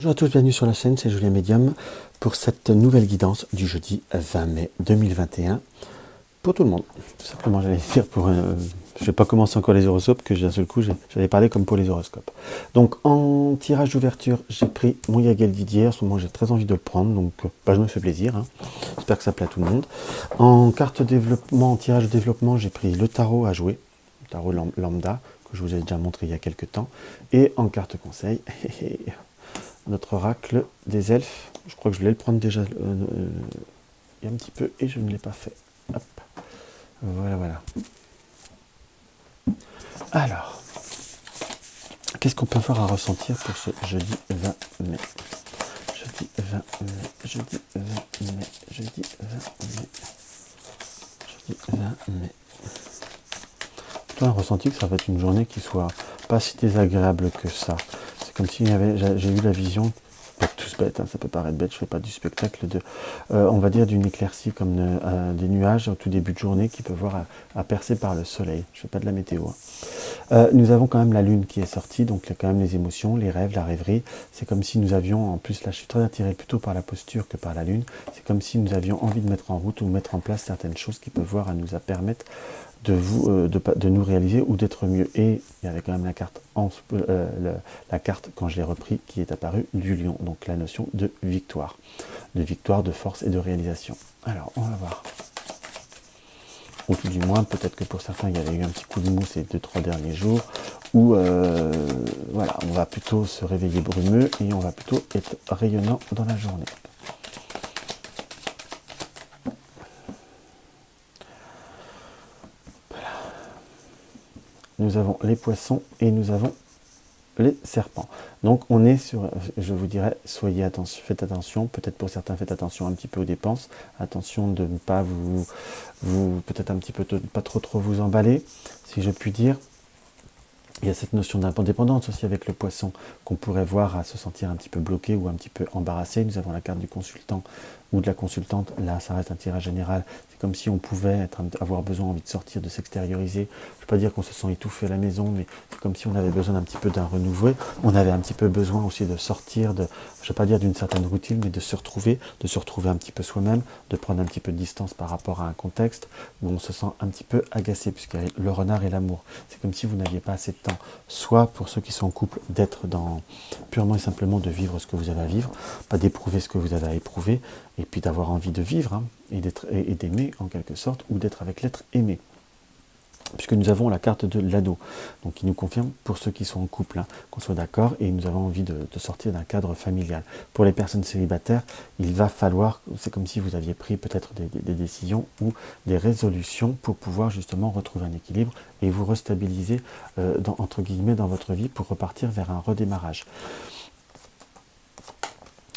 Bonjour à tous, bienvenue sur la chaîne, c'est Julien Médium pour cette nouvelle guidance du jeudi 20 mai 2021 pour tout le monde. Tout simplement, j'allais dire je vais pas commencer encore les horoscopes, que d'un seul coup, j'allais parler comme pour les horoscopes. Donc, en tirage d'ouverture, j'ai pris mon Yagel Didier. En ce moment, j'ai très envie de le prendre, donc je me fais plaisir. Hein. J'espère que ça plaît à tout le monde. En carte développement, en tirage de développement, j'ai pris le tarot à jouer, le tarot lambda, que je vous ai déjà montré il y a quelques temps. Et en carte conseil, notre oracle des elfes. Je crois que je voulais le prendre déjà il y a un petit peu et je ne l'ai pas fait. Hop. Voilà. Alors, qu'est-ce qu'on peut avoir à ressentir pour ce jeudi 20 mai? Jeudi 20 mai. Plutôt un ressenti que ça va être une journée qui soit pas si désagréable que ça. C'est comme si j'ai eu la vision, peut-être tous bête, hein, ça peut paraître bête, je fais pas du spectacle, on va dire d'une éclaircie comme des nuages au tout début de journée qui peuvent voir à percer par le soleil. Je fais pas de la météo. Hein. Nous avons quand même la lune qui est sortie, donc il y a quand même les émotions, les rêves, la rêverie. C'est comme si nous avions, en plus là je suis très attiré plutôt par la posture que par la lune, c'est comme si nous avions envie de mettre en route ou mettre en place certaines choses qui peuvent voir à nous permettre de nous réaliser ou d'être mieux. Et il y avait quand même la carte, la carte quand je l'ai repris, qui est apparue du lion, donc la notion de victoire, de force et de réalisation. Alors, on va voir. Ou tout du moins, peut-être que pour certains, il y avait eu un petit coup de mou ces 2-3 derniers jours, où voilà, on va plutôt se réveiller brumeux et on va plutôt être rayonnant dans la journée. Nous avons les poissons et nous avons les serpents. Donc on est sur, je vous dirais, faites attention, peut-être pour certains faites attention un petit peu aux dépenses, attention de ne pas peut-être un petit peu pas trop vous emballer, si je puis dire. Il y a cette notion d'indépendance aussi avec le poisson qu'on pourrait voir à se sentir un petit peu bloqué ou un petit peu embarrassé. Nous avons la carte du consultant ou de la consultante. Là, ça reste un tirage général. C'est comme si on pouvait avoir besoin, envie de sortir, de s'extérioriser. Je ne veux pas dire qu'on se sent étouffé à la maison, mais c'est comme si on avait besoin d'un petit peu d'un renouveau. On avait un petit peu besoin aussi de sortir, je ne vais pas dire d'une certaine routine, mais de se retrouver un petit peu soi-même, de prendre un petit peu de distance par rapport à un contexte où on se sent un petit peu agacé, puisqu'il y a le renard et l'amour. C'est comme si vous n'aviez pas assez de temps. Soit pour ceux qui sont en couple, d'être purement et simplement de vivre ce que vous avez à vivre, pas d'éprouver ce que vous avez à éprouver, et puis d'avoir envie de vivre, hein, et d'aimer en quelque sorte, ou d'être avec l'être aimé. Puisque nous avons la carte de l'anneau, donc qui nous confirme pour ceux qui sont en couple, hein, qu'on soit d'accord, et nous avons envie de sortir d'un cadre familial. Pour les personnes célibataires, il va falloir, c'est comme si vous aviez pris peut-être des décisions ou des résolutions pour pouvoir justement retrouver un équilibre et vous restabiliser entre guillemets dans votre vie pour repartir vers un redémarrage.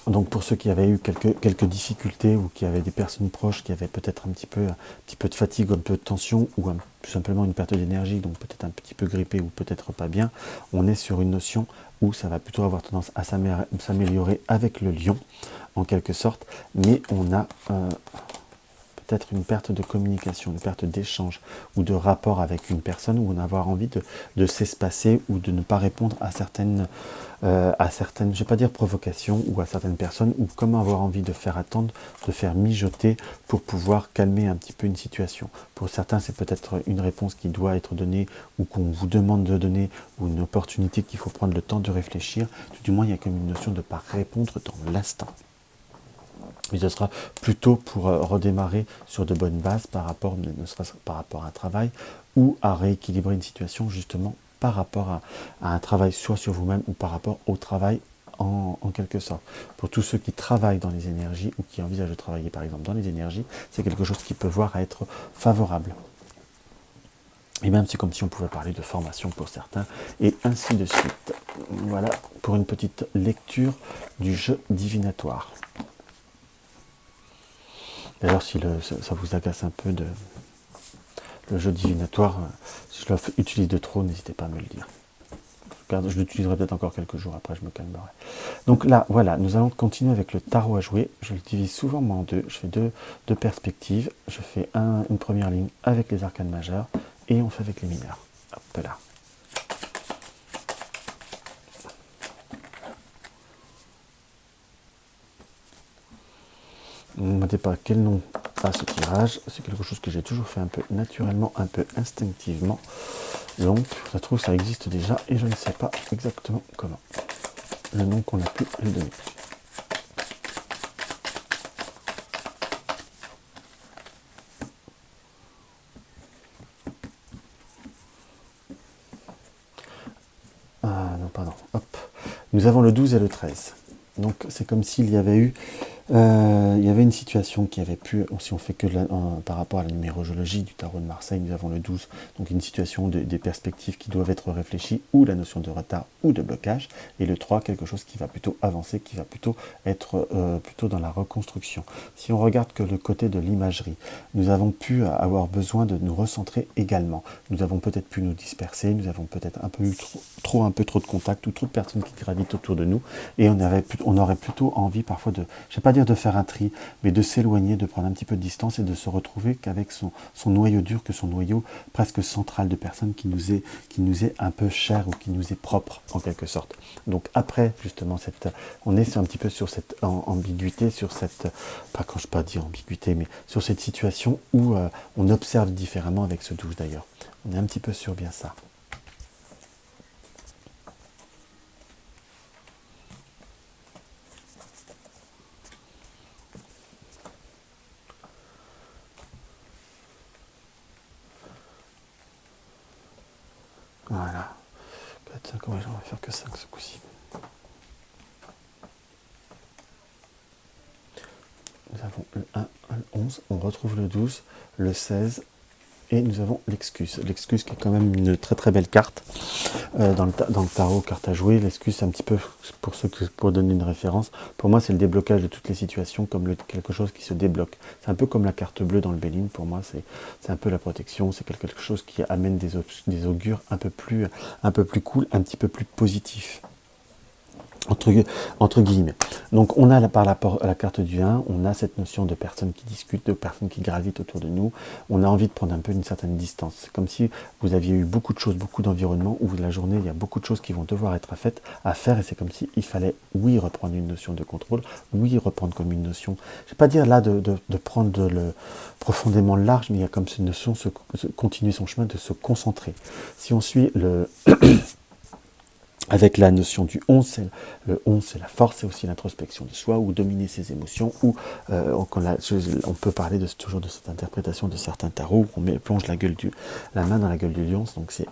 Donc pour ceux qui avaient eu quelques difficultés ou qui avaient des personnes proches qui avaient peut-être un petit peu de fatigue, un peu de tension ou tout simplement une perte d'énergie, donc peut-être un petit peu grippé ou peut-être pas bien, on est sur une notion où ça va plutôt avoir tendance à s'améliorer avec le lion en quelque sorte, mais on a peut-être une perte de communication, une perte d'échange ou de rapport avec une personne où on va avoir envie de s'espacer ou de ne pas répondre à certaines, je ne vais pas dire provocations ou à certaines personnes ou comment avoir envie de faire attendre, de faire mijoter pour pouvoir calmer un petit peu une situation. Pour certains, c'est peut-être une réponse qui doit être donnée ou qu'on vous demande de donner ou une opportunité qu'il faut prendre le temps de réfléchir. Tout du moins, il y a comme une notion de ne pas répondre dans l'instant. Mais ce sera plutôt pour redémarrer sur de bonnes bases par rapport, ne serait-ce par rapport à un travail ou à rééquilibrer une situation justement par rapport à un travail soit sur vous-même ou par rapport au travail en quelque sorte. Pour tous ceux qui travaillent dans les énergies ou qui envisagent de travailler par exemple dans les énergies, c'est quelque chose qui peut voir à être favorable. Et même c'est comme si on pouvait parler de formation pour certains, et ainsi de suite. Voilà pour une petite lecture du jeu divinatoire. D'ailleurs, si ça vous agace un peu le jeu divinatoire, si je l'utilise de trop, n'hésitez pas à me le dire. Je l'utiliserai peut-être encore quelques jours, après je me calmerai. Donc là, voilà, nous allons continuer avec le tarot à jouer. Je le divise souvent en deux. Je fais deux perspectives. Je fais une première ligne avec les arcanes majeures et on fait avec les mineurs. Hop là. Ne me demandez pas quel nom a ce tirage. C'est quelque chose que j'ai toujours fait un peu naturellement, un peu instinctivement. Donc, ça trouve, ça existe déjà et je ne sais pas exactement comment. Le nom qu'on a pu lui donner. Ah non, pardon. Hop. Nous avons le 12 et le 13. Donc, c'est comme s'il y avait eu il y avait une situation qui avait pu, si on fait que par rapport à la numérologie du tarot de Marseille, nous avons le 12, donc une situation des perspectives qui doivent être réfléchies, ou la notion de retard ou de blocage, et le 3, quelque chose qui va plutôt avancer, qui va plutôt être plutôt dans la reconstruction. Si on regarde que le côté de l'imagerie, nous avons pu avoir besoin de nous recentrer également. Nous avons peut-être pu nous disperser, nous avons peut-être un peu eu un peu trop de contacts, ou trop de personnes qui gravitent autour de nous, et on aurait plutôt envie parfois de, je ne vais pas dire de faire un tri, mais de s'éloigner, de prendre un petit peu de distance et de se retrouver qu'avec son noyau dur, que son noyau presque central de personnes qui nous est un peu cher ou qui nous est propre en quelque sorte. Donc après justement on est un petit peu sur cette ambiguïté, sur cette, pas quand je pas dire ambiguïté, mais sur cette situation où on observe différemment avec ce 12 d'ailleurs. On est un petit peu sur bien ça. Voilà. 4, 5, ouais, j'en vais faire que 5 ce coup-ci. Nous avons le 1, le 11, on retrouve le 12, le 16, et nous avons l'excuse. L'excuse qui est quand même une très très belle carte dans le tarot, carte à jouer. L'excuse, c'est un petit peu, pour donner une référence, pour moi c'est le déblocage de toutes les situations, comme quelque chose qui se débloque. C'est un peu comme la carte bleue dans le Béline, pour moi c'est un peu la protection, c'est quelque chose qui amène des augures un peu plus cool, un petit peu plus positif. Entre guillemets. Donc on a par rapport à la carte du 1, on a cette notion de personnes qui discutent, de personnes qui gravitent autour de nous. On a envie de prendre un peu une certaine distance. C'est comme si vous aviez eu beaucoup de choses, beaucoup d'environnement, où la journée, il y a beaucoup de choses qui vont devoir être à faire, et c'est comme si il fallait, oui, reprendre une notion de contrôle, oui, reprendre comme une notion, je ne vais pas dire là de prendre profondément large, mais il y a comme cette notion, continuer son chemin, de se concentrer. Si on suit avec la notion du 11, le 11 c'est la force, c'est aussi l'introspection de soi, ou dominer ses émotions, ou on peut parler toujours de cette interprétation de certains tarots, où on plonge la main dans la gueule du lion, donc c'est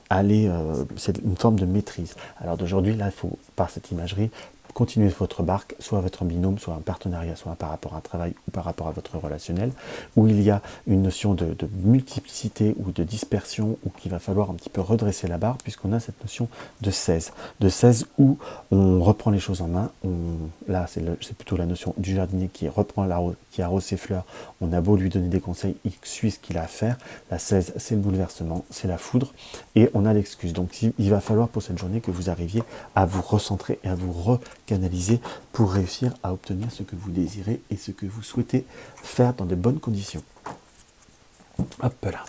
c'est une forme de maîtrise. Alors d'aujourd'hui, là, il faut, par cette imagerie, continuez votre barque, soit votre binôme, soit un partenariat, soit par rapport à un travail ou par rapport à votre relationnel, où il y a une notion de multiplicité ou de dispersion, où qu'il va falloir un petit peu redresser la barre, puisqu'on a cette notion de 16. De 16 où on reprend les choses en main. Là, c'est plutôt la notion du jardinier qui arrose ses fleurs. On a beau lui donner des conseils, il suit ce qu'il a à faire. La 16, c'est le bouleversement, c'est la foudre, et on a l'excuse. Donc il va falloir pour cette journée que vous arriviez à vous recentrer et à vous recanaliser pour réussir à obtenir ce que vous désirez et ce que vous souhaitez faire dans de bonnes conditions. Hop là.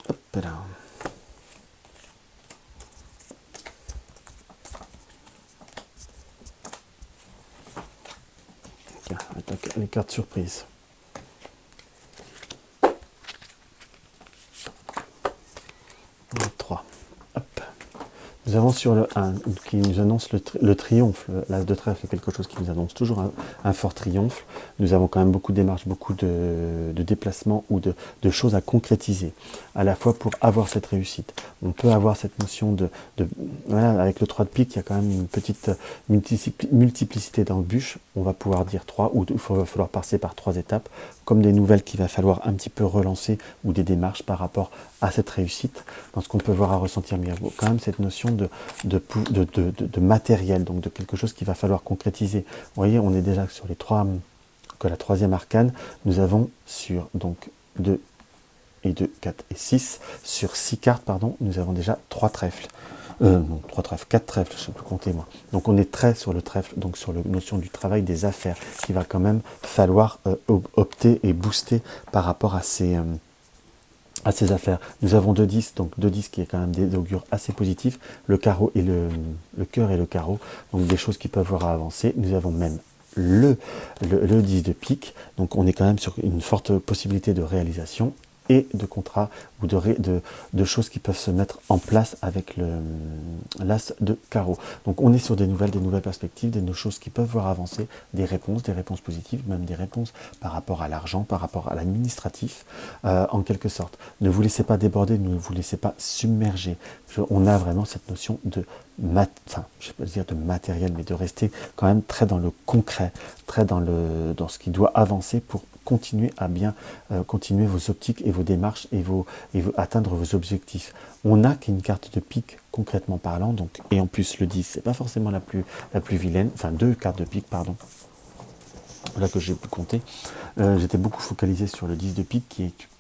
Hop là. Tiens, les cartes surprises. Le 3. Hop. Nous avons sur le 1 qui nous annonce le triomphe, l'as de trèfle, quelque chose qui nous annonce toujours un fort triomphe. Nous avons quand même beaucoup de démarches, beaucoup de déplacements ou de choses à concrétiser, à la fois pour avoir cette réussite. On peut avoir cette notion voilà, avec le 3 de pique, il y a quand même une petite multiplicité d'embûches. On va pouvoir dire 3, ou il va falloir passer par 3 étapes, comme des nouvelles qu'il va falloir un petit peu relancer, ou des démarches par rapport à cette réussite, dans ce qu'on peut voir à ressentir, mais il y a quand même cette notion de matériel, donc de quelque chose qu'il va falloir concrétiser. Vous voyez, on est déjà sur la troisième arcane, nous avons sur donc 2 et 2, 4 et 6, sur 6 cartes, pardon, nous avons déjà 3 trèfles. Non, 3 trèfles, 4 trèfles, je ne sais plus compter moi. Donc on est très sur le trèfle, donc sur la notion du travail des affaires, qu'il va quand même falloir opter et booster par rapport à à ses affaires. Nous avons 2-10, donc 2-10 qui est quand même des augures assez positifs, le carreau et le cœur et le carreau, donc des choses qui peuvent voir à avancer. Nous avons même le 10 de pique, donc on est quand même sur une forte possibilité de réalisation et de contrats ou de choses qui peuvent se mettre en place avec l'as de carreau. Donc on est sur des nouvelles perspectives, des choses qui peuvent voir avancer, des réponses positives, même des réponses par rapport à l'argent, par rapport à l'administratif, en quelque sorte. Ne vous laissez pas déborder, ne vous laissez pas submerger. On a vraiment cette notion de enfin, je ne vais pas dire de matériel, mais de rester quand même très dans le concret, très dans ce qui doit avancer pour continuer à bien continuer vos optiques et vos démarches et atteindre vos objectifs. On n'a qu'une carte de pique concrètement parlant, donc, et en plus le 10, c'est pas forcément la plus vilaine, enfin 2 cartes de pique, pardon, là que j'ai pu compter. J'étais beaucoup focalisé sur le 10 de pique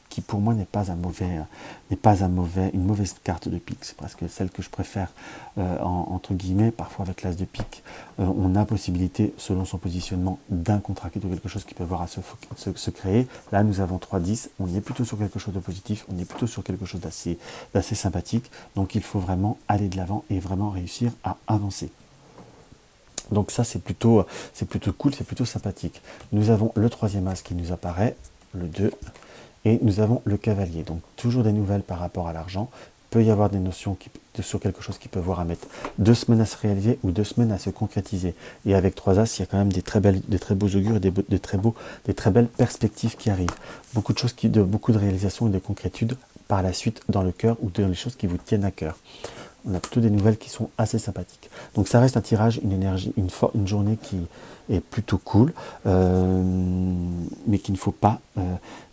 qui pour moi n'est pas une mauvaise carte de pique. C'est presque celle que je préfère entre guillemets. Parfois avec l'as de pique, on a possibilité, selon son positionnement, d'un contracter de quelque chose qui peut voir à se créer. Là, nous avons 3-10, on est plutôt sur quelque chose de positif, on est plutôt sur quelque chose d'assez sympathique. Donc il faut vraiment aller de l'avant et vraiment réussir à avancer. Donc ça, c'est plutôt cool, c'est plutôt sympathique. Nous avons le 3e as qui nous apparaît, le 2, et nous avons le cavalier. Donc toujours des nouvelles par rapport à l'argent. Il peut y avoir des notions sur quelque chose qui peut voir à mettre 2 semaines à se réaliser ou 2 semaines à se concrétiser. Et avec 3 as, il y a quand même des très beaux augures et des très belles perspectives qui arrivent. Beaucoup de réalisations et de concrétude par la suite dans le cœur ou dans les choses qui vous tiennent à cœur. On a plutôt des nouvelles qui sont assez sympathiques. Donc ça reste un tirage, une énergie, une journée qui est plutôt cool, mais qu'il ne faut pas,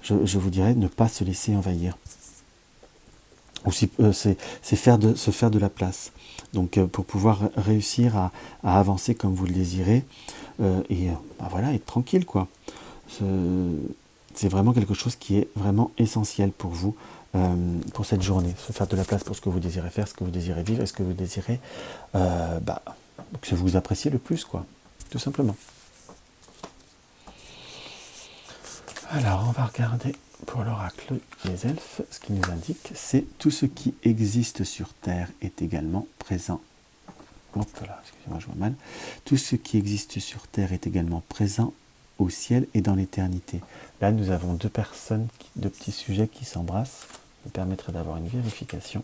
je vous dirais, ne pas se laisser envahir. Ou c'est se faire de la place. Donc pour pouvoir réussir à avancer comme vous le désirez, et voilà, être tranquille, quoi. C'est vraiment quelque chose qui est vraiment essentiel pour vous, pour cette journée. Se faire de la place pour ce que vous désirez faire, ce que vous désirez vivre, et ce que vous désirez que vous appréciez le plus, quoi, tout simplement. Alors, on va regarder pour l'oracle des elfes. Ce qui nous indique, c'est tout ce qui existe sur Terre est également présent. Hop là, excusez-moi, je vois mal. Tout ce qui existe sur Terre est également présent au ciel et dans l'éternité. Là, nous avons 2 personnes, 2 petits sujets qui s'embrassent. Ça me permettrait d'avoir une vérification.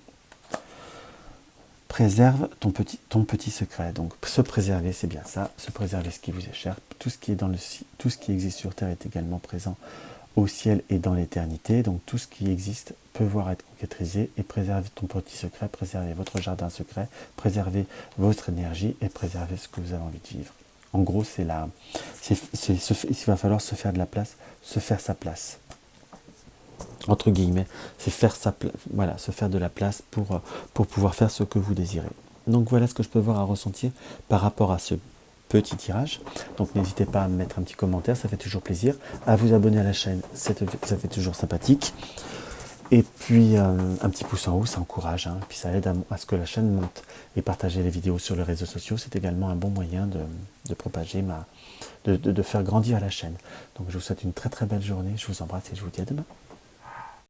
Préserve ton petit secret. Donc, se préserver, c'est bien ça. Se préserver ce qui vous est cher. Tout ce qui existe sur Terre est également présent au ciel et dans l'éternité. Donc, tout ce qui existe peut voir être concrétisé. Et préserver ton petit secret, préserver votre jardin secret, préserver votre énergie et préserver ce que vous avez envie de vivre. En gros, il va falloir se faire de la place, se faire sa place. Entre guillemets, c'est se faire de la place pour pouvoir faire ce que vous désirez. Donc voilà ce que je peux voir à ressentir par rapport à ce petit tirage. Donc n'hésitez pas à me mettre un petit commentaire, ça fait toujours plaisir. À vous abonner à la chaîne, ça fait toujours sympathique. Et puis un petit pouce en haut, ça encourage, hein. Puis ça aide à ce que la chaîne monte. Et partager les vidéos sur les réseaux sociaux, c'est également un bon moyen de propager de faire grandir la chaîne. Donc je vous souhaite une très très belle journée, je vous embrasse et je vous dis à demain.